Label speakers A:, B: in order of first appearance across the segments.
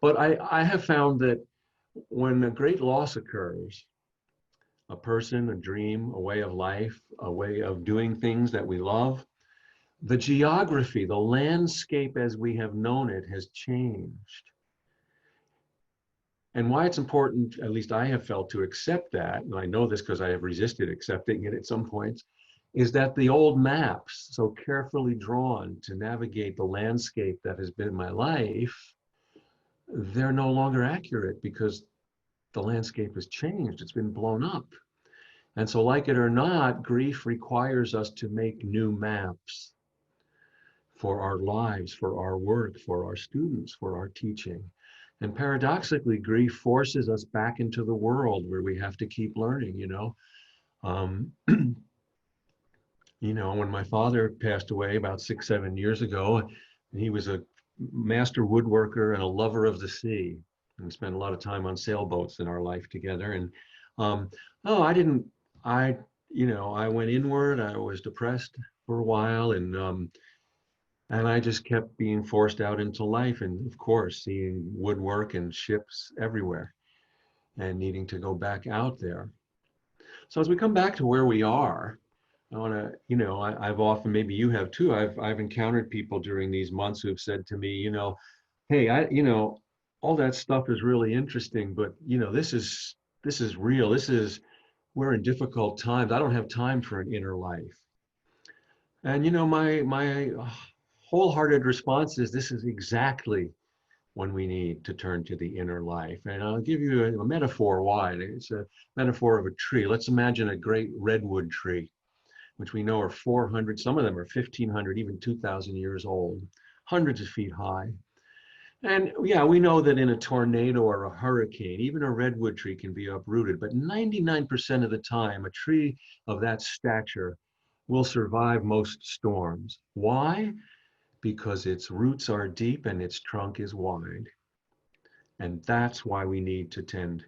A: But I have found that when a great loss occurs, a person, a dream, a way of life, a way of doing things that we love, the geography, the landscape as we have known it has changed. And why it's important, at least I have felt, to accept that, and I know this because I have resisted accepting it at some points, is that the old maps, so carefully drawn to navigate the landscape that has been my life, they're no longer accurate because the landscape has changed. It's been blown up. And so, like it or not, grief requires us to make new maps for our lives, for our work, for our students, for our teaching. And paradoxically, grief forces us back into the world where we have to keep learning, you know. Um, when my father passed away about 6, 7 years ago, he was a master woodworker and a lover of the sea. And we spent a lot of time on sailboats in our life together. And oh, I went inward. I was depressed for a while, and I just kept being forced out into life. And of course, seeing woodwork and ships everywhere, and needing to go back out there. So as we come back to where we are, I want to, I've often, maybe you have too, I've encountered people during these months who've said to me, hey, all that stuff is really interesting, but this is real. We're in difficult times. I don't have time for an inner life. And my wholehearted response is this is exactly when we need to turn to the inner life. And I'll give you a metaphor why. It's a metaphor of a tree. Let's imagine a great redwood tree, which we know are 400, some of them are 1,500, even 2,000 years old, hundreds of feet high. And yeah, we know that in a tornado or a hurricane, even a redwood tree can be uprooted, but 99% of the time, a tree of that stature will survive most storms. Why? Because its roots are deep and its trunk is wide. And that's why we need to tend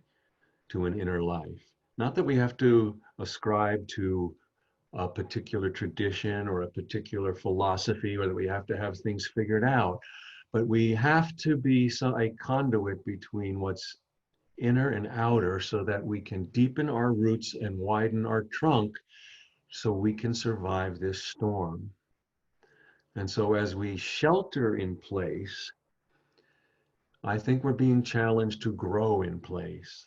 A: to an inner life. Not that we have to ascribe to a particular tradition or a particular philosophy, or that we have to have things figured out, but we have to be a conduit between what's inner and outer so that we can deepen our roots and widen our trunk so we can survive this storm. And so as we shelter in place, I think we're being challenged to grow in place.